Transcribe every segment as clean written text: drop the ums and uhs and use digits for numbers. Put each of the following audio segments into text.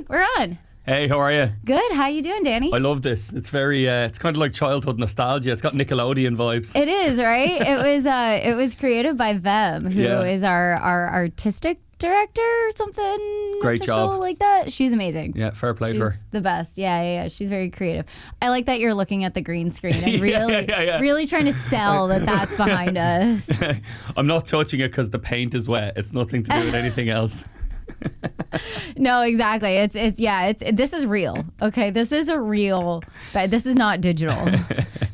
We're on. Hey, how are you? Good. How you doing, Danny? I love this. It's very, it's kind of like childhood nostalgia. It's got Nickelodeon vibes. It is, right? It was created by Vem, who is our artistic director or something. Great job. Like that. She's amazing. Yeah, fair play to her. She's the best. Yeah. She's very creative. I like that you're looking at the green screen and really trying to sell that's behind us. I'm not touching it because the paint is wet. It's nothing to do with anything else. No, exactly. It's this is real. Okay, this is a real. But this is not digital.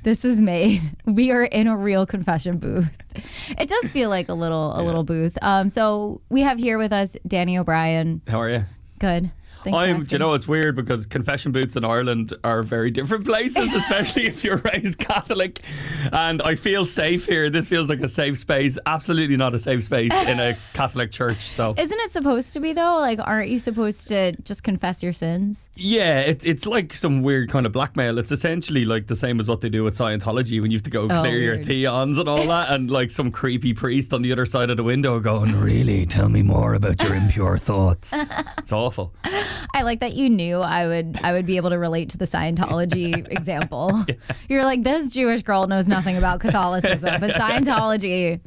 This is made. We are in a real confession booth. It does feel like a little booth. So we have here with us Danny O'Brien. How are you? Good. Do you know, it's weird because confession booths in Ireland are very different places, especially if you're raised Catholic. And I feel safe here. This feels like a safe space. Absolutely not a safe space in a Catholic church. So, isn't it supposed to be though? Like, aren't you supposed to just confess your sins? Yeah, it's like some weird kind of blackmail. It's essentially like the same as what they do with Scientology when you have to go clear your theons and all that, and like some creepy priest on the other side of the window going, "Really, tell me more about your impure thoughts." It's awful. I like that you knew I would be able to relate to the Scientology example. Yeah. You're like, this Jewish girl knows nothing about Catholicism, but Scientology.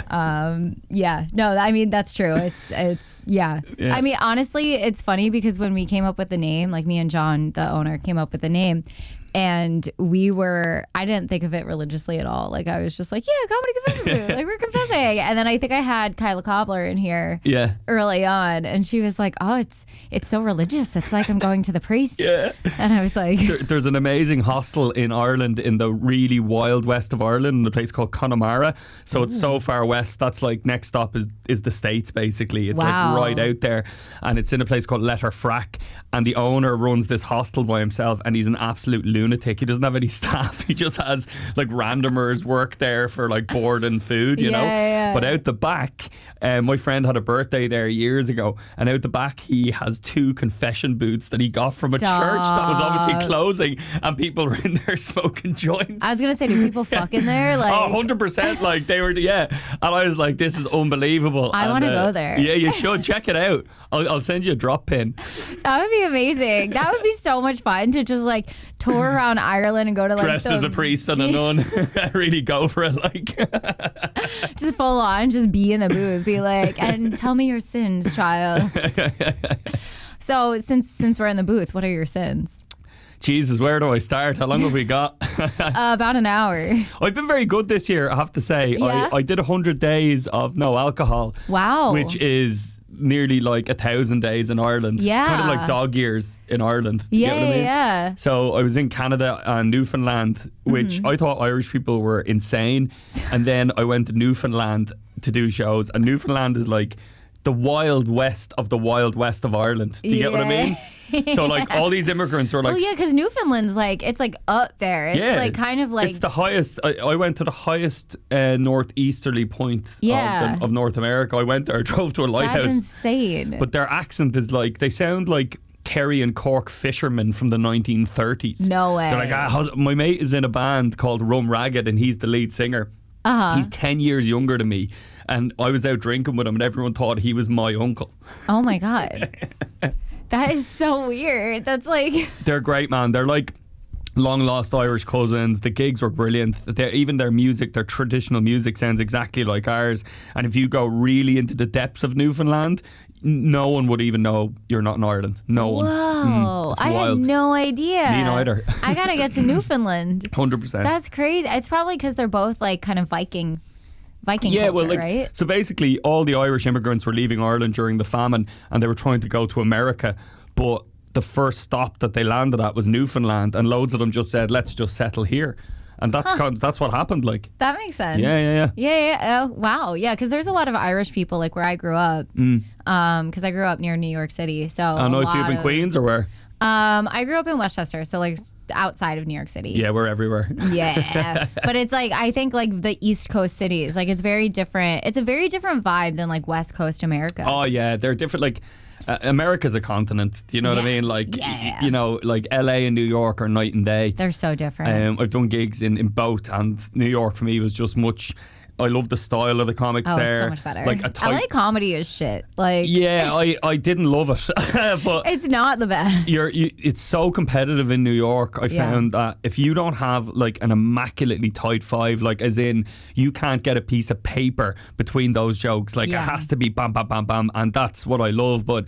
No, I mean, that's true. It's I mean, honestly, it's funny because when we came up with the name, like me and John, the owner, came up with the name. And I didn't think of it religiously at all. Like, I was just like, comedy confession booth. Like, we're confessing. And then I think I had Kyla Cobbler in here early on. And she was like, oh, it's so religious. It's like I'm going to the priest. Yeah. And I was like... There's an amazing hostel in Ireland, in the really wild west of Ireland, in a place called Connemara. So it's so far west. That's like next stop is the States, basically. It's like right out there. And it's in a place called Letterfrack. And the owner runs this hostel by himself. And he's an absolute lunatic. He doesn't have any staff. He just has like randomers work there for like board and food, you know. But out the back, my friend had a birthday there years ago, and out the back he has 2 confession booths that he got from a church that was obviously closing, and people were in there smoking joints. I was gonna say, do people fuck in there? Like, 100%. Like they were, and I was like, this is unbelievable. I want to go there. Yeah, you should check it out. I'll send you a drop pin. That would be amazing. That would be so much fun to just like tour around Ireland and go to like dressed as a priest and a nun. Really go for it, like just full on, just be in the booth, be like, and tell me your sins, child. So since we're in the booth, what are your sins? Jesus, where do I start? How long have we got? About an hour. I've been very good this year, I have to say. Yeah? I did 100 days of no alcohol. Wow. Which is nearly like 1,000 days in Ireland. Yeah. It's kind of like dog years in Ireland. You get what I mean? Yeah. So I was in Canada and Newfoundland, which I thought Irish people were insane. And then I went to Newfoundland to do shows. And Newfoundland is like the wild west of the wild west of Ireland. Do you get what I mean? So like all these immigrants were like... Well, yeah, because Newfoundland's like, it's like up there. It's like kind of like... It's the highest... I went to the highest northeasterly point of North America. I went there, I drove to a lighthouse. That's insane. But their accent is like... They sound like Kerry and Cork fishermen from the 1930s. No way. They're like, my mate is in a band called Rum Ragged and he's the lead singer. He's 10 years younger than me. And I was out drinking with him and everyone thought he was my uncle. Oh my God. That is so weird. That's like... They're great, man. They're like long lost Irish cousins. The gigs were brilliant. Even their music, their traditional music sounds exactly like ours. And if you go really into the depths of Newfoundland, no one would even know you're not in Ireland. No one. Whoa. I had no idea. Me neither. I gotta get to Newfoundland. 100%. That's crazy. It's probably because they're both like kind of Viking culture, right? So basically all the Irish immigrants were leaving Ireland during the famine and they were trying to go to America, but the first stop that they landed at was Newfoundland, and loads of them just said, let's just settle here. And that's what happened. Like, that makes sense. Yeah. Oh, wow. Yeah, because there's a lot of Irish people like where I grew up. Because I grew up near New York City. So I know. So you in Queens or where? I grew up in Westchester, so like outside of New York City. Yeah, we're everywhere. Yeah. But it's like, I think like the East Coast cities, like it's very different. It's a very different vibe than like West Coast America. Oh yeah, they're different. Like America's a continent. Do you know what I mean? Like, you know, like LA and New York are night and day. They're so different. I've done gigs in both, and New York for me was just much I love the style of the comics there. It's so much better. Like LA comedy is shit. Like, yeah, I didn't love it, but it's not the best. It's so competitive in New York. I found that if you don't have like an immaculately tight five, like as in you can't get a piece of paper between those jokes. Like it has to be bam, bam, bam, bam, and that's what I love. But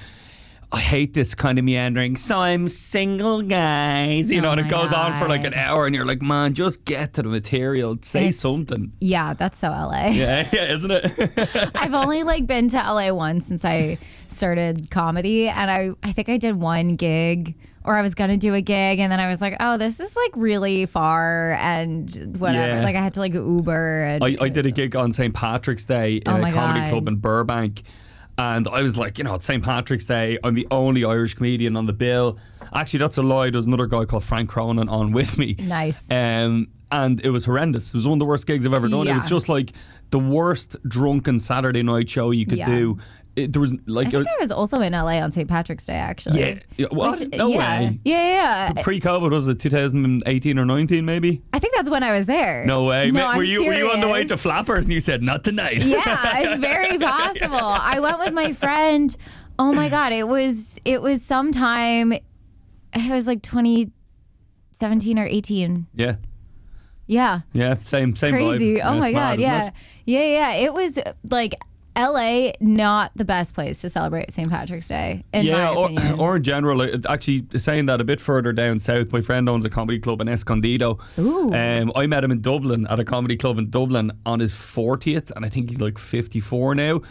I hate this kind of meandering. So I'm single, guys. You know, and it goes on for like an hour, and you're like, man, just get to the material. Say something. Yeah, that's so LA. Yeah, isn't it? I've only like been to LA once since I started comedy, and I think I did one gig. Or I was going to do a gig, and then I was like, oh, this is like really far and whatever. Yeah. Like I had to like Uber. And I did a gig on St. Patrick's Day in a comedy club in Burbank. And I was like, it's St. Patrick's Day. I'm the only Irish comedian on the bill. Actually, that's a lie. There's another guy called Frank Cronin on with me. Nice. And it was horrendous. It was one of the worst gigs I've ever done. It was just like the worst drunken Saturday night show you could do. There was like I think I was also in LA on St. Patrick's Day, actually. Yeah. What? No way. Yeah. Pre-COVID, was it 2018 or 19 maybe? I think that's when I was there. No way. No, were you on the way to Flappers and you said not tonight? Yeah, it's very possible. I went with my friend. Oh my God, it was sometime. It was like 2017 or 18. Yeah. Yeah. Yeah. Same Crazy. vibe. Oh my God. Mad, Yeah. Yeah. It was like LA, not the best place to celebrate St. Patrick's Day, in my opinion. Or in general, actually saying that a bit further down south, my friend owns a comedy club in Escondido. Ooh. I met him in Dublin at a comedy club in Dublin on his 40th, and I think he's like 54 now.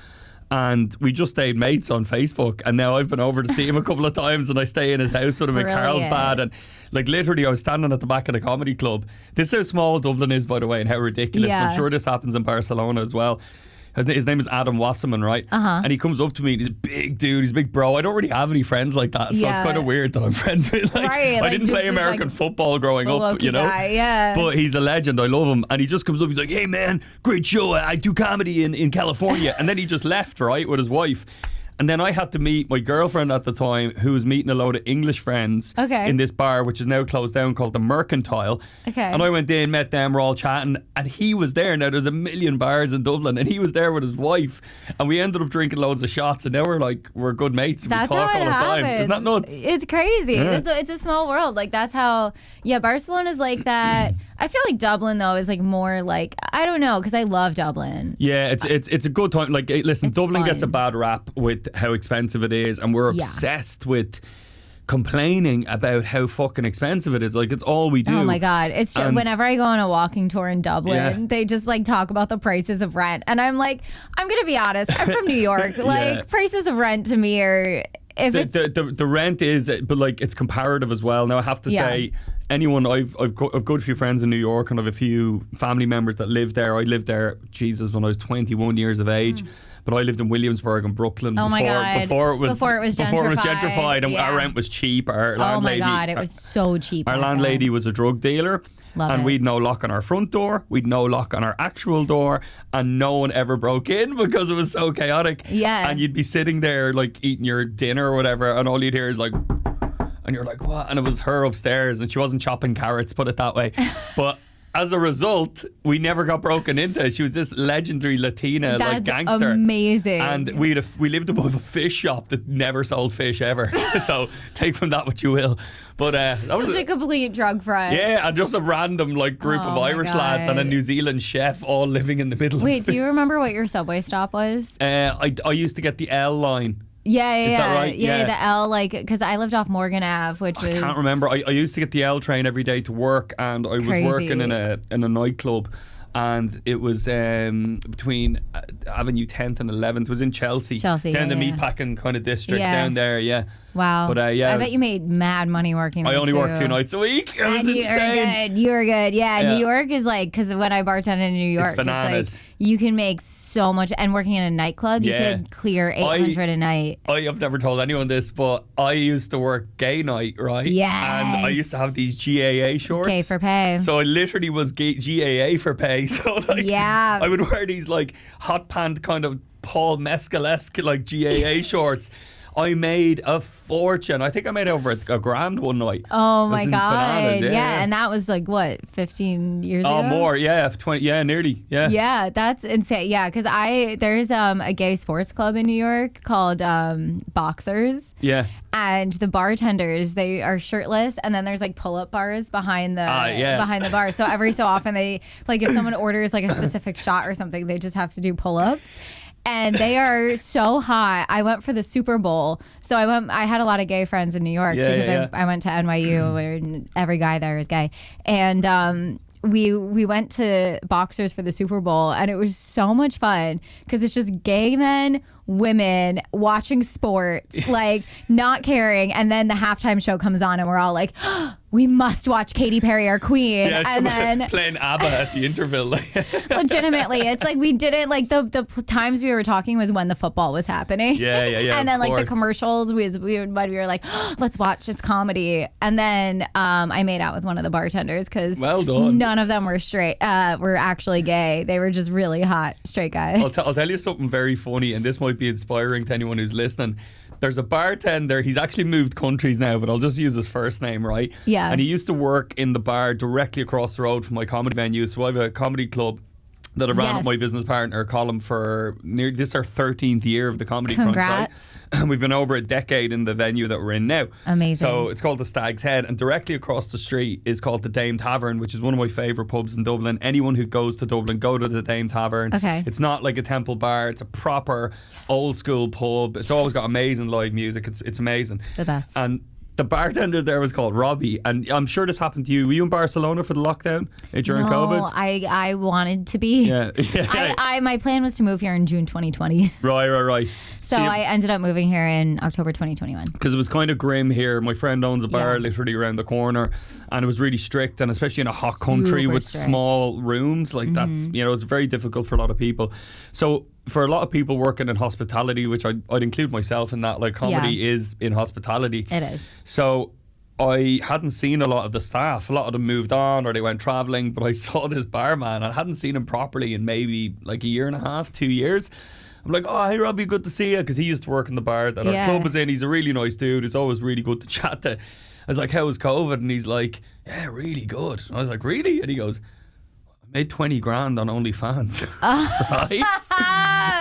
And we just stayed mates on Facebook, and now I've been over to see him a couple of times, and I stay in his house with him in Carlsbad, and like literally I was standing at the back of the comedy club. This is how small Dublin is, by the way, and how ridiculous. And I'm sure this happens in Barcelona as well. His name is Adam Wasserman, right? And he comes up to me, and he's a big dude, he's a big bro. I don't really have any friends like that, so it's kind of weird that I'm friends with. Like, I didn't play American football growing up, you know? Guy, but he's a legend, I love him. And he just comes up, he's like, hey man, great show, I do comedy in California. And then he just left, right, with his wife. And then I had to meet my girlfriend at the time, who was meeting a load of English friends in this bar, which is now closed down, called the Mercantile. And I went in, met them, we're all chatting, and he was there. Now there's a million bars in Dublin, and he was there with his wife, and we ended up drinking loads of shots, and now we're good mates. And we talk all the time. Isn't that nuts? It's crazy. It's a small world. Like that's how. Yeah, Barcelona's like that. I feel like Dublin though is like more like, I don't know, because I love Dublin. Yeah, it's a good time. Like, listen, Dublin gets a bad rap with how expensive it is, and we're obsessed with complaining about how fucking expensive it is. Like, it's all we do. Oh my God, it's just, whenever I go on a walking tour in Dublin, they just like talk about the prices of rent, and I'm like, I'm gonna be honest, I'm from New York. Like prices of rent to me are. The rent is, but like it's comparative as well. Now I have to say, anyone I've got a few friends in New York, and I've a few family members that live there. I lived there, Jesus, when I was 21 years of age. But I lived in Williamsburg and Brooklyn before it was gentrified, and our rent was cheap. Our landlady, it was so cheap. Our landlady was a drug dealer. We'd no lock on our front door, we'd no lock on our actual door, and no one ever broke in because it was so chaotic. And you'd be sitting there like eating your dinner or whatever, and all you'd hear is like, and you're like, what? And it was her upstairs, and she wasn't chopping carrots, put it that way. But as a result, we never got broken into. She was this legendary Latina like gangster. Amazing. And we lived above a fish shop that never sold fish ever. So take from that what you will. But that was a complete drug front. Yeah, and just a random like group of Irish lads and a New Zealand chef all living in the middle. Wait, do you remember what your subway stop was? I used to get the L line. Yeah. Is that right? Yeah, the L, like, because I lived off Morgan Ave, which was... I can't remember. I used to get the L train every day to work, and I was working in a nightclub, and it was between Avenue 10th and 11th. It was in Chelsea. Down the meatpacking kind of district down there, Wow. But I bet you made mad money working there. I only worked 2 nights a week. It was insane. You were good. Yeah, New York is like, because when I bartended in New York, it's bananas. It's like, you can make so much, and working in a nightclub, you could clear 800 a night. I have never told anyone this, but I used to work gay night, right? Yes. And I used to have these GAA shorts. Gay for pay. So I literally was GAA for pay. So like, I would wear these like hot pant kind of Paul Mescal-esque like GAA shorts. I made a fortune. I think I made over a grand one night. Oh my God. God. Yeah. And that was like what, 15 years ago? Oh, more. Yeah. 20. Yeah, nearly. Yeah. Yeah, that's insane. Yeah, because there's a gay sports club in New York called Boxers. Yeah. And the bartenders, they are shirtless, and then there's like pull-up bars behind the bar. So every so often they, like, if someone orders like a specific shot or something, they just have to do pull-ups. And they are so hot. I went for the Super Bowl. So I had a lot of gay friends in New York because I went to NYU where every guy there is gay. And we went to Boxers for the Super Bowl, and it was so much fun because it's just gay men, women watching sports, like not caring. And then the halftime show comes on and we're all like, oh, we must watch Katy Perry, our queen. Yeah, and then playing ABBA at the interval. Legitimately, it's like we didn't like the times we were talking was when the football was happening. Yeah. And then like the commercials we were like, oh, let's watch, it's comedy. And then I made out with one of the bartenders because well done. None of them were straight, were actually gay. They were just really hot straight guys. I'll tell you something very funny, and this might be inspiring to anyone who's listening. There's a bartender, he's actually moved countries now, but I'll just use his first name, right? Yeah. And he used to work in the bar directly across the road from my comedy venue. So I have a comedy club that I ran with my business partner, Colin, for this our 13th year of the Comedy Crunch. Right? We've been over a decade in the venue that we're in now. Amazing. So it's called the Stag's Head, and directly across the street is called the Dame Tavern, which is one of my favourite pubs in Dublin. Anyone who goes to Dublin, go to the Dame Tavern. Okay. It's not like a temple bar. It's a proper old school pub. It's always got amazing live music. It's amazing. The best. And the bartender there was called Robbie, and I'm sure this happened to you. Were you in Barcelona for the lockdown during COVID? No, I wanted to be. Yeah. My plan was to move here in June 2020. Right. So I ended up moving here in October 2021. Because it was kind of grim here. My friend owns a bar literally around the corner, and it was really strict, and especially in a hot country with small rooms, like that's, it's very difficult for a lot of people. So for a lot of people working in hospitality, which I'd include myself in that, like comedy is in hospitality. It is. So I hadn't seen a lot of the staff. A lot of them moved on or they went travelling, but I saw this barman. I hadn't seen him properly in maybe like a year and a half, 2 years. I'm like, oh, hey, Robbie, good to see you. Because he used to work in the bar that our club was in. He's a really nice dude. He's always really good to chat to. I was like, how was COVID? And he's like, yeah, really good. And I was like, really? And he goes, I made 20 grand on OnlyFans. Right?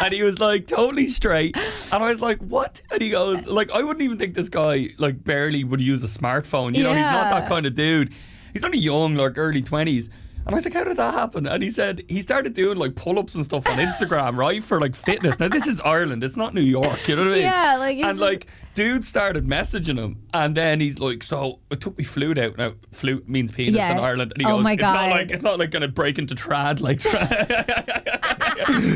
And he was like, totally straight. And I was like, what? And he goes, like, I wouldn't even think this guy, like, barely would use a smartphone. You know, he's not that kind of dude. He's only young, like, early 20s. And I was like, how did that happen? And he said he started doing like pull-ups and stuff on Instagram, right, for like fitness. Now this is Ireland, it's not New York, you know what I mean? Yeah, like and like dude started messaging him, and then he's like, so I took my flute out. Now flute means penis in Ireland, and he goes, my God. it's not like gonna break into trad, like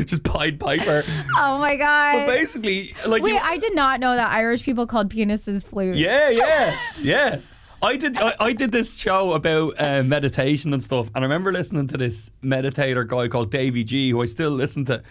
just Pied Piper. Oh my God. But basically, like, wait, I did not know that Irish people called penises flutes. Yeah. I did this show about meditation and stuff, and I remember listening to this meditator guy called Davey G, who I still listen to,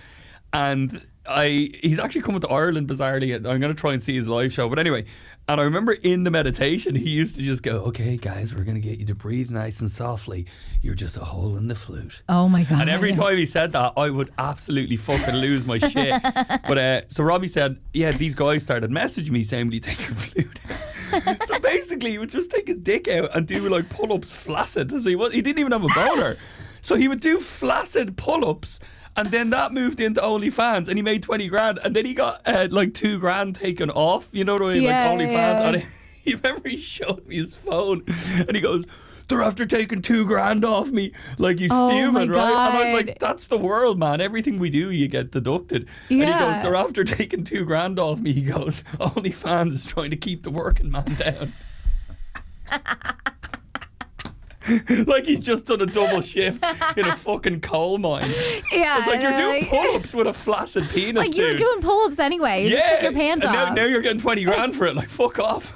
and he's actually coming to Ireland bizarrely. I'm going to try and see his live show, but anyway, and I remember in the meditation he used to just go, okay guys, we're going to get you to breathe nice and softly, you're just a hole in the flute. Oh my God. And every time he said that, I would absolutely fucking lose my shit. But so Robbie said, yeah, these guys started messaging me saying, will you take your flute out? So basically he would just take his dick out and do like pull-ups flaccid. So he didn't even have a boner. So he would do flaccid pull-ups, and then that moved into OnlyFans, and he made 20 grand, and then he got like 2 grand taken off, you know what I mean? Yeah, like OnlyFans. yeah. And he remember he showed me his phone, and he goes, they're after taking 2 grand off me. Like he's fuming, right? And I was like, that's the world, man. Everything we do, you get deducted. And he goes, they're after taking 2 grand off me. He goes, OnlyFans is trying to keep the working man down. Like he's just done a double shift in a fucking coal mine. Yeah. It's like you're doing pull-ups with a flaccid penis, like you were doing pull-ups anyway. You just took your pants off. Now you're getting 20 grand for it. Like, fuck off.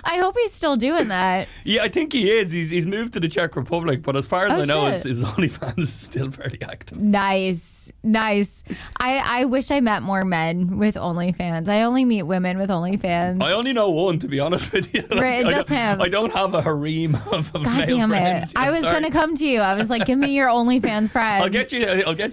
I hope he's still doing that. Yeah, I think he is. He's moved to the Czech Republic, but as far as I know, his OnlyFans is still very active. Nice. Nice. I wish I met more men with OnlyFans. I only meet women with OnlyFans. I only know one, to be honest with you. Right, just him. I don't have a harem of God male damn friends. it! I was gonna come to you. I was like, give me your OnlyFans friends. I'll get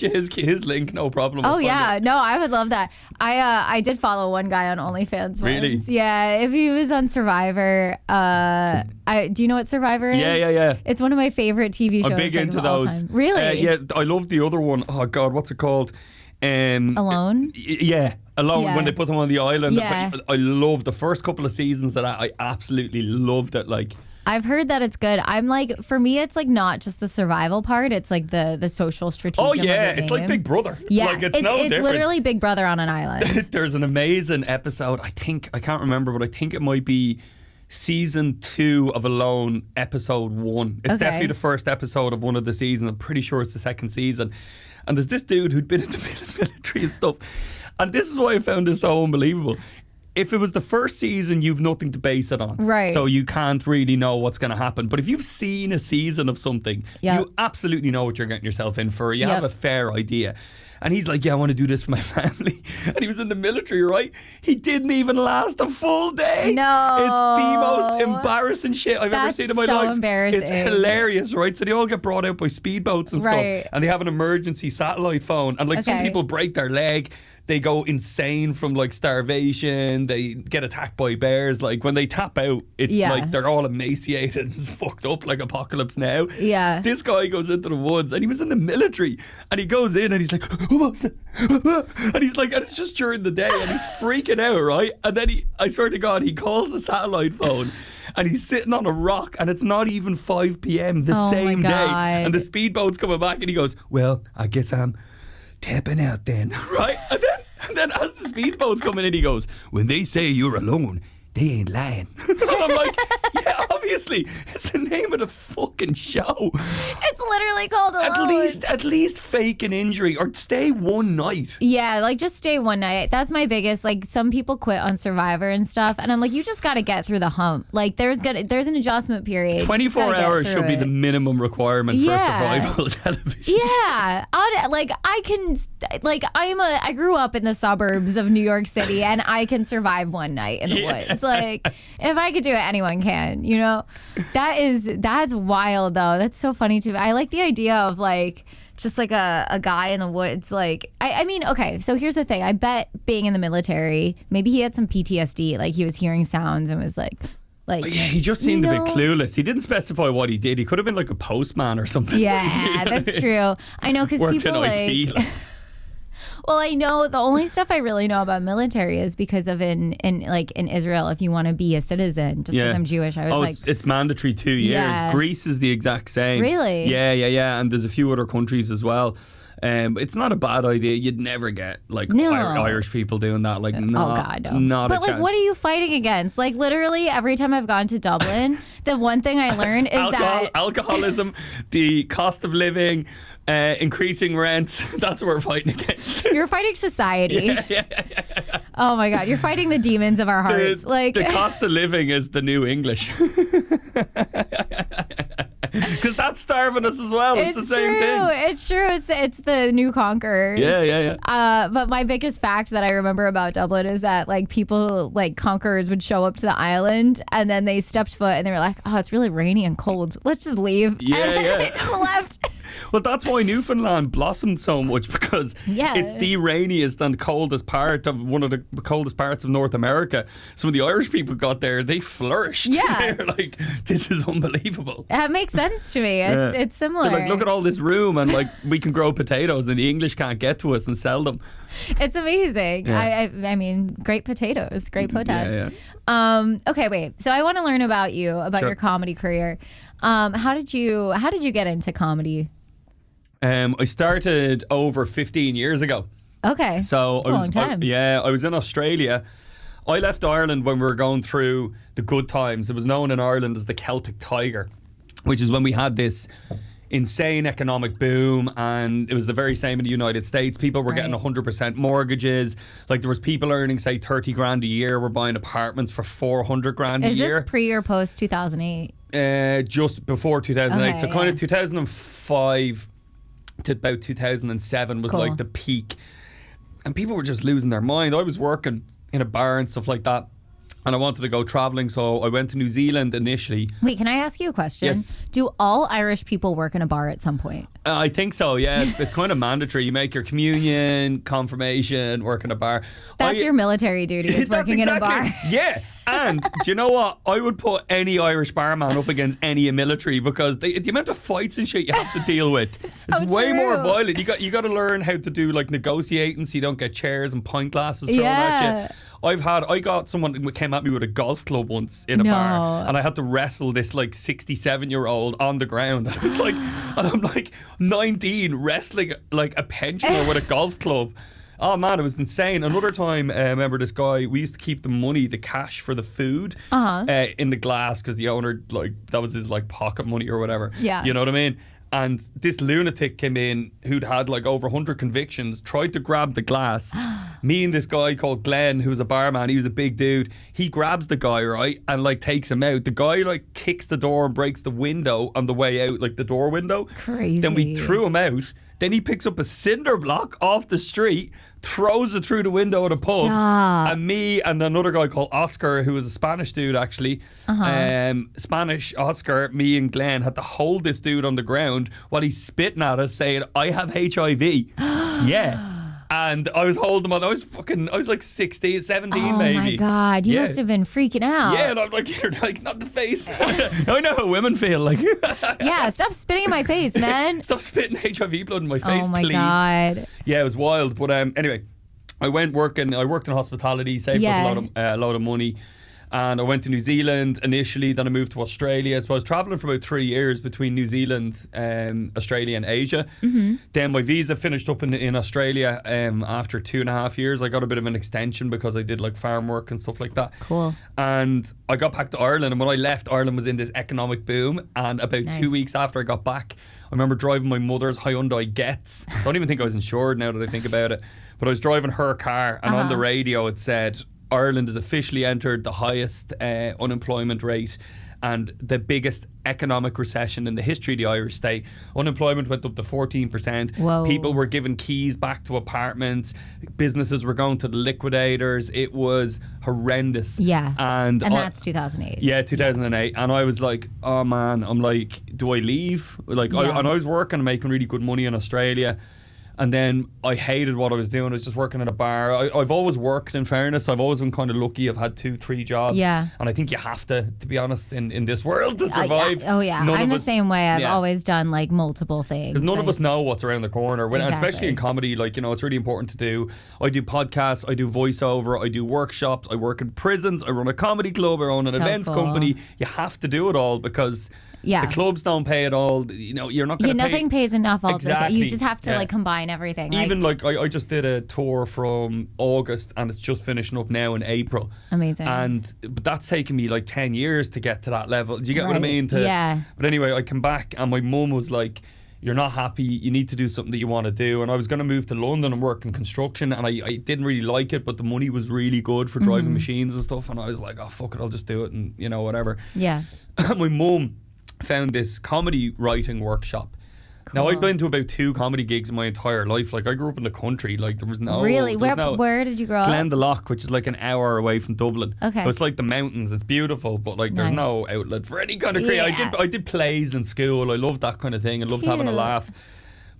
you his link, no problem. Oh yeah, no, I would love that. I did follow one guy on OnlyFans. Really? Once. Yeah, if he was on Survivor. Do you know what Survivor is? Yeah. It's one of my favorite TV shows. I'm big into of all those. time. Really? Yeah, I love the other one. Oh God, what's it called? Alone? Yeah, Alone, Yeah. when they put them on the island. Yeah. I love the first couple of seasons of that. I absolutely loved it. Like, I've heard that it's good. I'm like, for me, it's like not just the survival part. It's like the social strategy. oh yeah, of the it's like game. Big Brother. Yeah, like, it's no different. literally Big Brother on an island. There's an amazing episode. I can't remember, but I think it might be season 2 of Alone, episode 1. It's Okay. definitely the first episode of one of the seasons. I'm pretty sure it's the second season. And there's this dude who'd been in the military and stuff. And this is why I found this so unbelievable. If it was the first season, you've nothing to base it on. Right. So you can't really know what's going to happen. But if you've seen a season of something, Yep. you absolutely know what you're getting yourself in for. You Yep. have a fair idea. And he's like, yeah, I want to do this for my family. And he was in the military, right? He didn't even last a full day. No. It's the most embarrassing shit I've ever That's seen in my so life. embarrassing. It's hilarious, right? So they all get brought out by speedboats and Right. stuff. And they have an emergency satellite phone. And like some Okay. people break their leg. They go insane from like starvation. They get attacked by bears. Like when they tap out, it's Yeah. like they're all emaciated and fucked up like Apocalypse Now. Yeah. This guy goes into the woods and he was in the military and he goes in and he's like, and he's like, and it's just during the day and he's freaking out, right? And then I swear to God, he calls the satellite phone. And he's sitting on a rock and it's not even 5 p.m. the Oh my same day. God. And the speedboat's coming back and he goes, well, I guess I'm tapping out then, right? And then as the speedboat's coming in, he goes, when they say you're alone, they ain't lying. And I'm like, yeah, obviously, it's the name of the fucking show. It's literally called Alone. At least fake an injury or stay one night. Yeah, like just stay one night. That's my biggest. Like some people quit on Survivor and stuff, and I'm like, you just got to get through the hump. Like there's an adjustment period. You just 24 gotta get hours through should be it. the minimum requirement Yeah. for survival television. Yeah, I grew up in the suburbs of New York City, and I can survive one night in the woods. Like if I could do it, anyone can. You know, that's wild though. That's so funny to me. I like the idea of like just like a guy in the woods. Like I mean, okay. So here's the thing. I bet being in the military, maybe he had some PTSD. Like he was hearing sounds and was like. Yeah, he just seemed a bit clueless. He didn't specify what he did. He could have been like a postman or something. Yeah, that's true. I know because Worked people in IT, like. Well, I know the only stuff I really know about military is because of in Israel, if you want to be a citizen, just because I'm Jewish, I was like, it's mandatory 2 years. Yeah. Greece is the exact same. Really? Yeah. And there's a few other countries as well. It's not a bad idea. You'd never get like No. Irish people doing that. Like, oh God, no. Not but a like, chance. what are you fighting against? Like, literally, every time I've gone to Dublin, the one thing I learned is alcoholism, the cost of living, increasing rents. That's what we're fighting against. you're fighting society. Oh my God, you're fighting the demons of our hearts. The cost of living is the new English. Because that's starving us as well. It's the same thing. It's true. It's the new conquerors. Yeah. But my biggest fact that I remember about Dublin is that like people like conquerors would show up to the island and then they stepped foot and they were like, oh, it's really rainy and cold. Let's just leave. Yeah, and then yeah. they just left. Well, that's why Newfoundland blossomed so much, because it's the rainiest and coldest part of one of the coldest parts of North America. So when the Irish people got there, they flourished. Yeah. They're like, this is unbelievable. That makes sense to me. It's similar. They're like, look at all this room and like we can grow potatoes and the English can't get to us and sell them. It's amazing. Yeah. I mean, great potatoes, great potats. Yeah. Okay, wait. So I want to learn about you, about your comedy career. How did you get into comedy? I started over 15 years ago. Okay. So That's a long time. I was in Australia. I left Ireland when we were going through the good times. It was known in Ireland as the Celtic Tiger, which is when we had this insane economic boom, and it was the very same in the United States. People were getting 100% mortgages. Like there was people earning say 30 grand a year were buying apartments for 400 grand a year. Is this pre or post 2008? Just before 2008. Okay, So kind of 2005 to about 2007 was Cool. like the peak. And people were just losing their mind. I was working in a bar and stuff like that. And I wanted to go travelling, so I went to New Zealand initially. Wait, can I ask you a question? Yes. Do all Irish people work in a bar at some point? I think so, yeah. It's kind of mandatory. You make your communion, confirmation, work in a bar. That's your military duty, is working in a bar. Yeah. And do you know what? I would put any Irish barman up against any military because the amount of fights and shit you have to deal with it's way more violent. You got to learn how to do like negotiating so you don't get chairs and pint glasses thrown at you. I got someone who came at me with a golf club once in a bar, and I had to wrestle this like 67-year-old on the ground. I was like, and I'm like 19 wrestling like a pensioner with a golf club. Oh man, it was insane. Another time, I remember this guy, we used to keep the cash for the food in the glass because the owner, like, that was his like pocket money or whatever. Yeah. You know what I mean? And this lunatic came in who'd had like over 100 convictions, tried to grab the glass. Me and this guy called Glenn, who was a barman, he was a big dude. He grabs the guy, right, and like takes him out. The guy like kicks the door and breaks the window on the way out, like the door window. Crazy. Then we threw him out. Then he picks up a cinder block off the street, throws it through the window of the pub. And me and another guy called Oscar, who was a Spanish dude actually, Spanish Oscar, me and Glenn had to hold this dude on the ground while he's spitting at us saying, I have HIV. Yeah. And I was holding him on. I was like 16, 17 maybe. Oh my God. You must have been freaking out. Yeah, and I'm like, you're like, not the face. I know how women feel. Like, yeah, stop spitting in my face, man. Stop spitting HIV blood in my face, oh my please. God. Yeah, it was wild. But anyway, I worked in hospitality, saved up a lot of money. And I went to New Zealand initially, then I moved to Australia. So I was travelling for about 3 years between New Zealand, Australia and Asia. Mm-hmm. Then my visa finished up in Australia after 2.5 years. I got a bit of an extension because I did like farm work and stuff like that. Cool. And I got back to Ireland, and when I left, Ireland was in this economic boom. And about 2 weeks after I got back, I remember driving my mother's Hyundai Getz. Don't even think I was insured now that I think about it. But I was driving her car, and on the radio it said, Ireland has officially entered the highest unemployment rate and the biggest economic recession in the history of the Irish state. Unemployment went up to 14%. Whoa. People were given keys back to apartments. Businesses were going to the liquidators. It was horrendous. Yeah. And that's 2008. Yeah, 2008. And I was like, oh man, I'm like, do I leave? Like, I was working and making really good money in Australia. And then I hated what I was doing. I was just working at a bar. I've always worked, in fairness. I've always been kind of lucky. I've had 2-3 jobs. Yeah. And I think you have to be honest, in this world to survive. Oh, yeah. I'm the same way. I've always done like multiple things. Because none of us know what's around the corner. And especially in comedy, like, you know, it's really important to do. I do podcasts. I do voiceover. I do workshops. I work in prisons. I run a comedy club. I own an events company. You have to do it all because... Yeah. The clubs don't pay it all. You know, you're not going to pay. Nothing pays enough all exactly. You just have to like combine everything. Even like I just did a tour from August and it's just finishing up now in April. Amazing. But that's taken me like 10 years to get to that level. Do you get what I mean? Yeah. But anyway, I came back and my mum was like, you're not happy, you need to do something that you want to do. And I was going to move to London and work in construction, and I didn't really like it, but the money was really good for driving machines and stuff. And I was like, oh fuck it, I'll just do it, and you know, whatever. Yeah. My mum found this comedy writing workshop. Cool. Now, I'd been to about 2 comedy gigs in my entire life. Like, I grew up in the country. Like, there was no... Really? Where did you grow up? Glendalough, which is like an hour away from Dublin. Okay. So it's like the mountains. It's beautiful, but like there's no outlet for any kind of creative. I did plays in school. I loved that kind of thing. I loved having a laugh.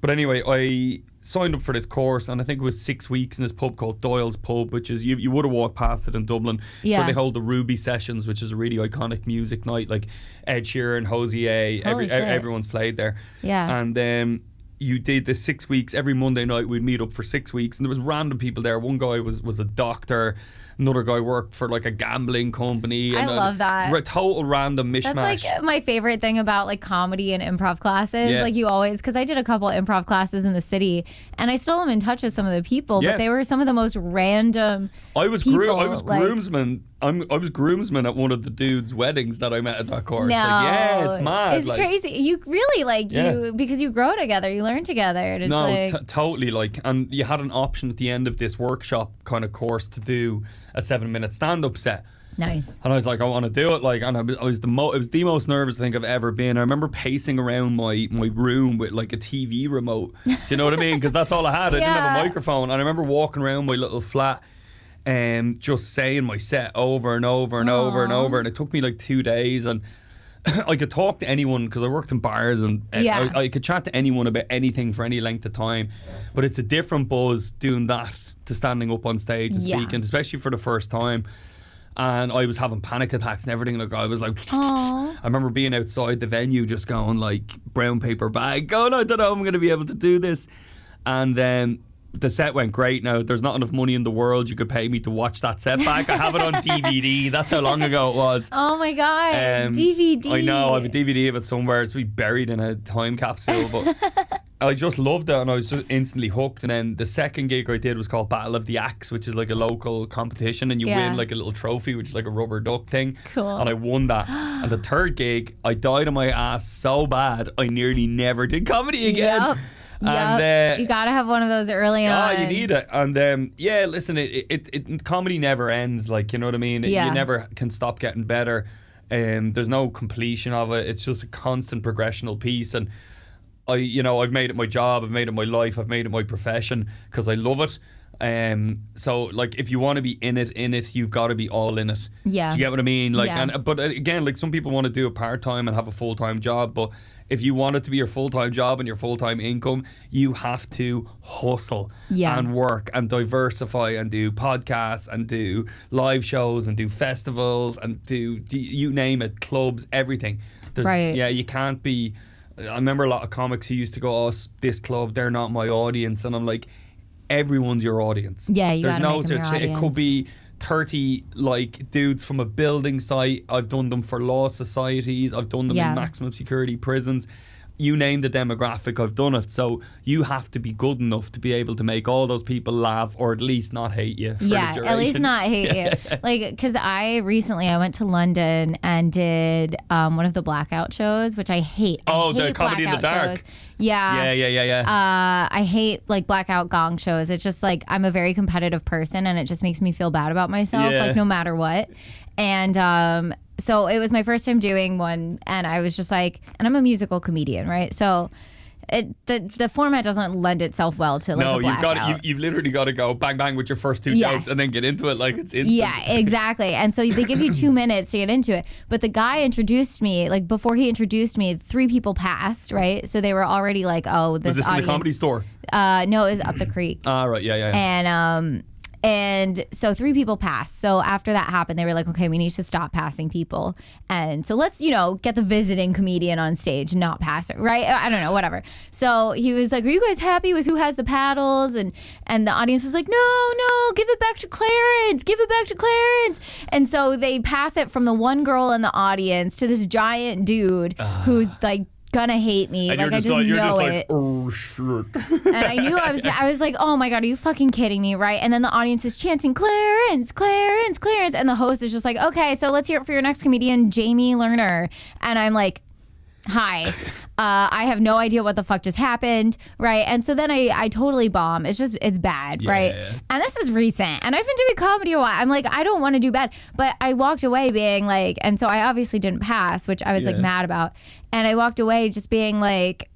But anyway, I signed up for this course, and I think it was 6 weeks in this pub called Doyle's Pub, which is, you would have walked past it in Dublin. So they hold the Ruby Sessions, which is a really iconic music night, like Ed Sheeran, Hosier, everyone's played there. Yeah. And you did this 6 weeks. Every Monday night we'd meet up for 6 weeks, and there was random people there. One guy was a doctor. Another guy worked for like a gambling company. I love that. Total random mishmash. That's like my favorite thing about like comedy and improv classes. Yeah. Like you always, because I did a couple improv classes in the city, and I still am in touch with some of the people, but they were some of the most random people. I was groomsman. I was groomsman at one of the dudes' weddings that I met at that course. No, like, it's mad. It's crazy. You really you because you grow together, you learn together. And it's totally like, and you had an option at the end of this workshop kind of course to do a 7-minute stand-up set. Nice. And I was like, I want to do it. Like, and I was it was the most nervous I think I've ever been. I remember pacing around my room with like a TV remote. Do you know what I mean? Because that's all I had. I didn't have a microphone. And I remember walking around my little flat and just saying my set over and over and over and over. And it took me like 2 days. And I could talk to anyone because I worked in bars, and I could chat to anyone about anything for any length of time. But it's a different buzz doing that to standing up on stage and speaking, especially for the first time. And I was having panic attacks and everything. Like, I was like, I remember being outside the venue just going like brown paper bag, going, I don't know if I'm going to be able to do this. And then the set went great. Now, there's not enough money in the world you could pay me to watch that set back. I have it on DVD. That's how long ago it was. Oh my God. DVD. I know. I have a DVD of it somewhere. It's buried in a time capsule. But I just loved it, and I was just instantly hooked. And then the second gig I did was called Battle of the Axe, which is like a local competition, and you win like a little trophy, which is like a rubber duck thing. Cool. And I won that. And the third gig, I died on my ass so bad, I nearly never did comedy again. Yep. And you gotta have one of those early on. Oh, you need it. And listen, it comedy never ends. Like, you know what I mean? Yeah. You never can stop getting better. There's no completion of it. It's just a constant progressional piece. And I've made it my job. I've made it my life. I've made it my profession because I love it. So like, if you want to be in it, you've got to be all in it. Yeah. Do you get what I mean? Like, but again, like, some people want to do it part-time and have a full-time job, but if you want it to be your full-time job and your full-time income, you have to hustle and work and diversify and do podcasts and do live shows and do festivals and do you name it, clubs, everything. Right. Yeah, you can't be. I remember a lot of comics who used to go, oh, this club, they're not my audience. And I'm like, everyone's your audience. Yeah, you gotta make them your audience. It could be 30 like dudes from a building site. I've done them for law societies. I've done them in maximum security prisons. You name the demographic, I've done it. So you have to be good enough to be able to make all those people laugh, or at least not hate you. At least not hate you. Like, because I went to London and did one of the blackout shows, which I hate. I hate the Comedy in the Dark. Shows. Yeah. I hate like blackout gong shows. It's just like, I'm a very competitive person, and it just makes me feel bad about myself, like, no matter what. And so it was my first time doing one, and I was just like, and I'm a musical comedian, right? So the format doesn't lend itself well to like a blackout. You've literally got to go bang bang with your first two jokes and then get into it like it's instant. Yeah, exactly. And so they give you 2 minutes to get into it. But the guy introduced me, like, before he introduced me, 3 people passed, right? So they were already like, oh, this audience. Was this in the Comedy Store? No, it was up the creek. Right, yeah. And so 3 people passed. So after that happened, they were like, okay, we need to stop passing people. And so let's, get the visiting comedian on stage, not pass it, right? I don't know, whatever. So he was like, are you guys happy with who has the paddles? And the audience was like, no, give it back to Clarence. And so they pass it from the one girl in the audience to this giant dude who's like, gonna hate me. And like, I just know it. Oh shit. And I knew I was like, oh my God, are you fucking kidding me, right? And then the audience is chanting Clarence. And the host is just like, okay, so let's hear it for your next comedian, Jamie Lerner. And I'm like, hi. I have no idea what the fuck just happened, right? And so then I totally bomb. It's bad, right? Yeah. And this is recent, and I've been doing comedy a while. I'm like, I don't want to do bad, but I walked away being like, and so I obviously didn't pass, which I was like mad about, and I walked away just being like,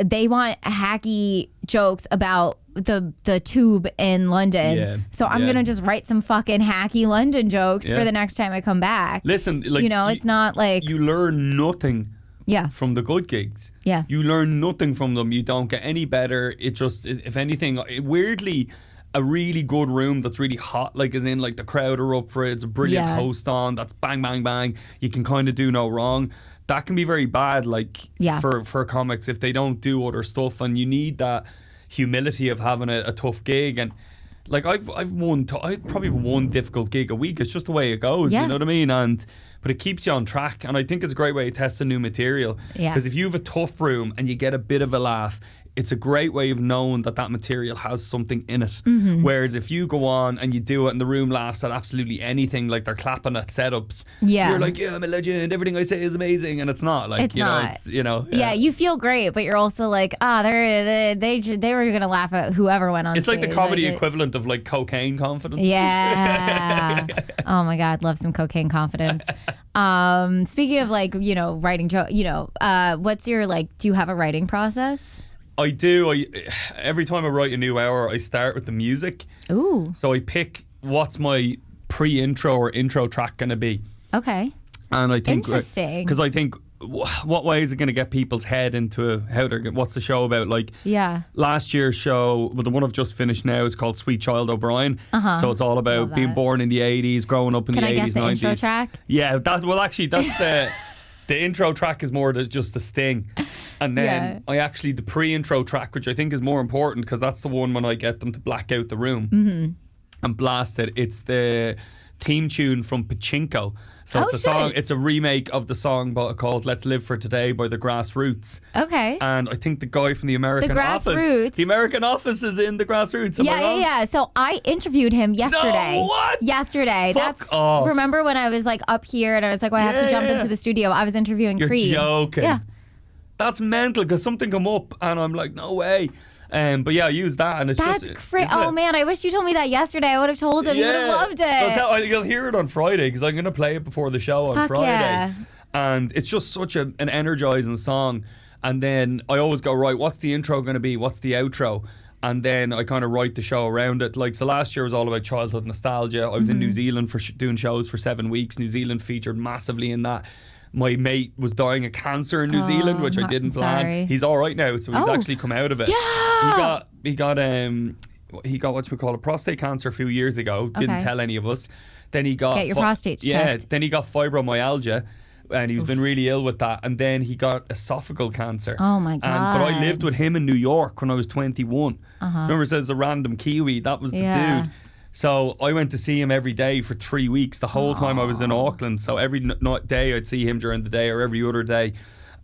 they want hacky jokes about the tube in London, so I'm gonna just write some fucking hacky London jokes for the next time I come back. Listen, like, it's not like you learn nothing from the good gigs. You learn nothing from them. You don't get any better. It just, if anything, weirdly, a really good room that's really hot, like, as in, like, the crowd are up for it, it's a brilliant host on, that's bang bang bang, you can kind of do no wrong. That can be very bad, like, for comics if they don't do other stuff, and you need that humility of having a tough gig. And like, I've probably one difficult gig a week. It's just the way it goes. You know what I mean? But it keeps you on track, and I think it's a great way to test a new material. Because if you have a tough room and you get a bit of a laugh, it's a great way of knowing that material has something in it. Mm-hmm. Whereas if you go on and you do it and the room laughs at absolutely anything, like they're clapping at setups, you're like, yeah, I'm a legend, everything I say is amazing, and it's not. Like, it's not. Yeah, you feel great, but you're also like, they were gonna laugh at whoever went on It's stage. like the comedy equivalent of like cocaine confidence. Yeah. Oh my God, love some cocaine confidence. Speaking of like, writing what's your do you have a writing process? I do. Every time I write a new hour, I start with the music. Ooh. So I pick what's my pre-intro or intro track going to be. Okay. And I think interesting, because I think what way is it going to get people's head into what's the show about? Like, last year's show, the one I've just finished now, is called Sweet Child O'Brien. So it's all about being born in the 80s, growing up in the 80s, 90s. Can I guess the intro track? Yeah, that's the intro track is more just the sting. And then the pre-intro track, which I think is more important because that's the one when I get them to black out the room and blast it. It's the theme tune from Pachinko. So it's a song. It's a remake of the song called "Let's Live for Today" by the Grassroots. Okay. And I think the guy from the American Office. The American Office is in the Grassroots. Yeah. So I interviewed him yesterday. No, what? Yesterday. Fuck off. Remember when I was like up here and I was like, well, I have to jump into the studio. I was interviewing Creed. You're joking. Yeah. That's mental because something come up and I'm like, no way. But yeah, I use that and it's that's crazy. Oh man, I wish you told me that yesterday. I would have told him. You would have loved it. You'll hear it on Friday because I'm going to play it before the show on Friday. Yeah. And it's just such an energizing song. And then I always go, right, what's the intro going to be? What's the outro? And then I kind of write the show around it. So last year was all about childhood nostalgia. I was in New Zealand for doing shows for 7 weeks. New Zealand featured massively in that. My mate was dying of cancer in New Zealand, which I didn't plan. Sorry. He's all right now, so he's actually come out of it. Yeah. He got what we call a prostate cancer a few years ago. Didn't tell any of us. Then he got get your prostate checked. Yeah. Then he got fibromyalgia, and he's been really ill with that. And then he got esophageal cancer. Oh my God. But I lived with him in New York when I was 21. Remember, it says a random Kiwi. That was the dude. So I went to see him every day for 3 weeks, the whole time I was in Auckland. So every day I'd see him during the day or every other day,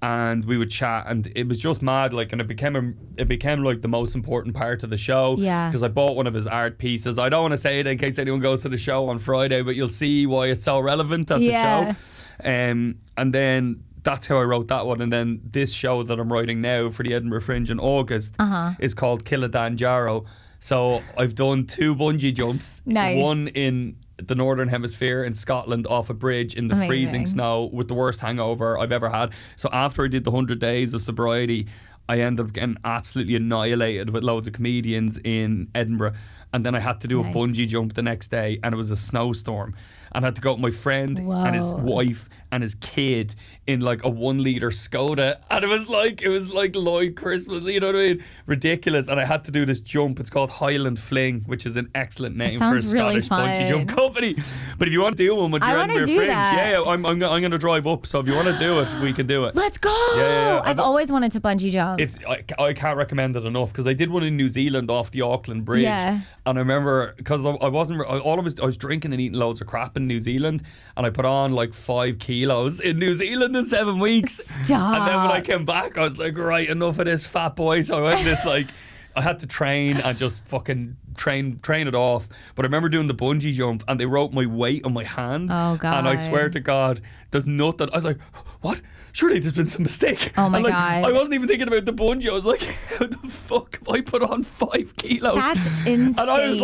and we would chat, and it was just mad. And it became like the most important part of the show. Yeah. Because I bought one of his art pieces. I don't want to say it in case anyone goes to the show on Friday, but you'll see why it's so relevant at the show. And then that's how I wrote that one. And then this show that I'm writing now for the Edinburgh Fringe in August is called Kilimanjaro. So I've done 2 bungee jumps. Nice. One in the Northern Hemisphere in Scotland off a bridge in the freezing snow with the worst hangover I've ever had. So after I did the 100 days of sobriety, I ended up getting absolutely annihilated with loads of comedians in Edinburgh. And then I had to do a bungee jump the next day, and it was a snowstorm. And I had to go with my friend and his wife and his kid in like a 1 litre Skoda, and it was like Lloyd Christmas, you know what I mean? Ridiculous. And I had to do this jump. It's called Highland Fling, which is an excellent name for a Scottish bungee jump company. But if you want to do one with your Edinburgh Fringe, I'm going to drive up. So if you want to do it, we can do it. Let's go. Yeah. I've always wanted to bungee jump. I can't recommend it enough because I did one in New Zealand off the Auckland Bridge. Yeah. And I remember because I was drinking and eating loads of crap in New Zealand, and I put on like 5 kilos in New Zealand in 7 weeks. Stop. And then when I came back, I was like, right, enough of this fat boy. So I went this I had to train and just fucking train it off. But I remember doing the bungee jump, and they wrote my weight on my hand. Oh God. And I swear to God, there's nothing. I was like, what? Surely there's been some mistake. Oh my God. I wasn't even thinking about the bungee. I was like, how the fuck have I put on 5 kilos? That's insane. And I was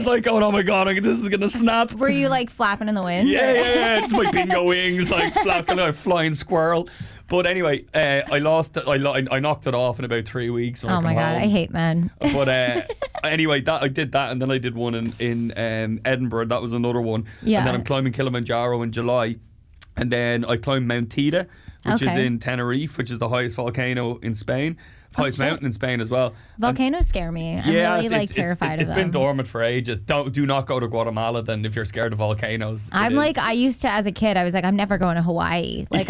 like, oh my God, this is gonna snap. Were you like flapping in the wind? Yeah. It's my bingo wings, like flapping like a flying squirrel. But anyway, I lost it. I knocked it off in about 3 weeks. Oh my God, I hate men. But anyway, I did that, and then I did one in Edinburgh. That was another one. Yeah. And then I'm climbing Kilimanjaro in July, and then I climbed Mount Tida, which is in Tenerife, which is the highest volcano in Spain. Highest mountain in Spain as well. Volcanoes scare me. I'm really terrified of them. It's been dormant for ages. Do not go to Guatemala then if you're scared of volcanoes. I used to, as a kid, I was like, I'm never going to Hawaii. Like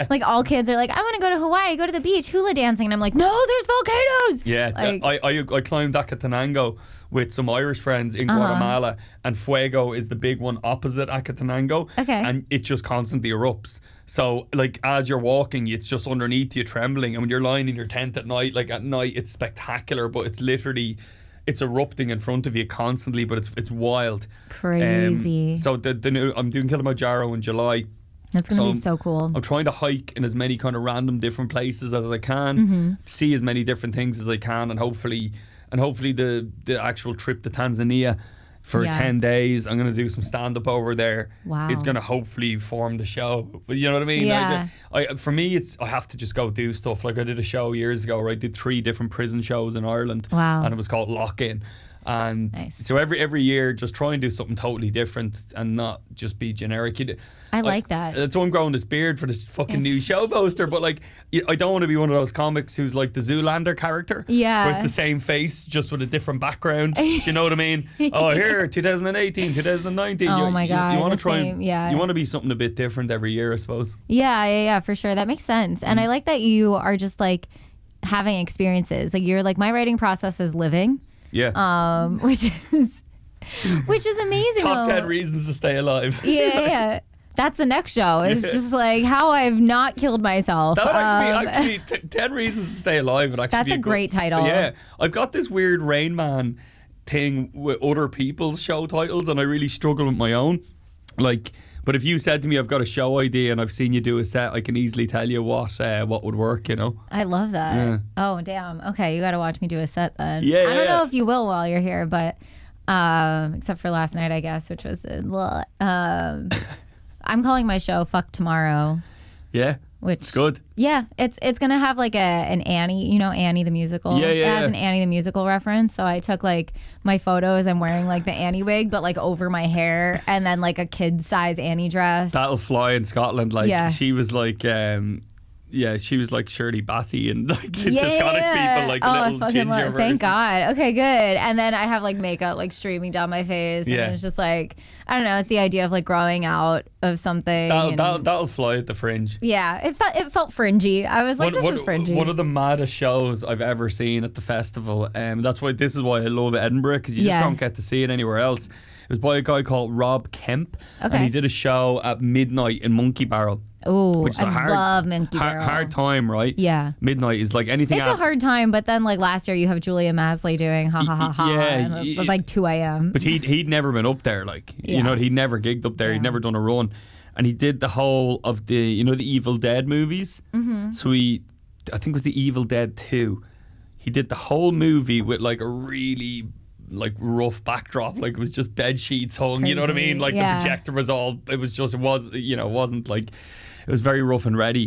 like all kids are like, I want to go to Hawaii, go to the beach, hula dancing, and I'm like, no, there's volcanoes. Yeah, I climbed Acatenango with some Irish friends in Guatemala, and Fuego is the big one opposite Acatenango. Okay. And it just constantly erupts. So, like, as you're walking, it's just underneath you trembling. And when you're lying in your tent at at night. Like at night, it's spectacular, but it's literally, it's erupting in front of you constantly, but it's wild. Crazy. So the new, I'm doing Kilimanjaro in July. That's going to be so cool. I'm trying to hike in as many kind of random different places as I can, see as many different things as I can, and hopefully the actual trip to Tanzania for 10 days, I'm going to do some stand-up over there. Wow. It's going to hopefully form the show. But you know what I mean? Yeah. For me, I have to just go do stuff. Like I did a show years ago where I did 3 different prison shows in Ireland. Wow. And it was called Lock-In. And nice. So every year, just try and do something totally different and not just be generic. I like that. That's why I'm growing this beard for this fucking new show poster. But like, I don't want to be one of those comics who's like the Zoolander character. Yeah. Where it's the same face, just with a different background. Do you know what I mean? Oh, here, 2018, 2019. Oh my God. You want to try you want to be something a bit different every year, I suppose. Yeah, for sure. That makes sense. And I like that you are just like having experiences. Like you're like, my writing process is living. Yeah. Which is amazing. Top 10 reasons to stay alive. Yeah. That's the next show. It's just like how I've not killed myself. That would actually 10 reasons to stay alive would actually that's be a great title. Yeah. I've got this weird Rain Man thing with other people's show titles, and I really struggle with my own. Like, but if you said to me, I've got a show idea and I've seen you do a set, I can easily tell you what would work, you know? I love that. Yeah. Oh, damn. Okay, you got to watch me do a set then. Yeah, I don't know if you will while you're here, but except for last night, I guess, which was I'm calling my show Fuck Tomorrow. Yeah. Which it's good. Yeah, it's gonna have like an Annie, you know, Annie the musical. Yeah. It has an Annie the musical reference. So I took like my photos. I'm wearing like the Annie wig, but like over my hair, and then like a kid size Annie dress. That'll fly in Scotland. Like she was like, she was like Shirley Bassey and like the Scottish people, like the little ginger version. Thank God. Okay, good. And then I have like makeup like streaming down my face, and it's just like, I don't know. It's the idea of like growing out of something. That'll fly at the Fringe. Yeah, it felt fringy. I was like, this is fringy. One of the maddest shows I've ever seen at the festival. This is why I love Edinburgh, because you just don't get to see it anywhere else. It was by a guy called Rob Kemp, and he did a show at midnight in Monkey Barrel. Oh, I love Monkey Barrel. Hard time, right? Yeah. Midnight is like anything. It's a hard time, but then like last year you have Julia Masley doing ha ha ha ha at like 2 a.m. But he'd never been up there, like you know, he'd never gigged up there. Yeah. He'd never done a run, and he did the whole of the the Evil Dead movies. Mm-hmm. So I think it was the Evil Dead 2. He did the whole movie with like a really like rough backdrop, like it was just bed sheets hung. Crazy. You know what I mean? Like the projector was all. It wasn't like. It was very rough and ready.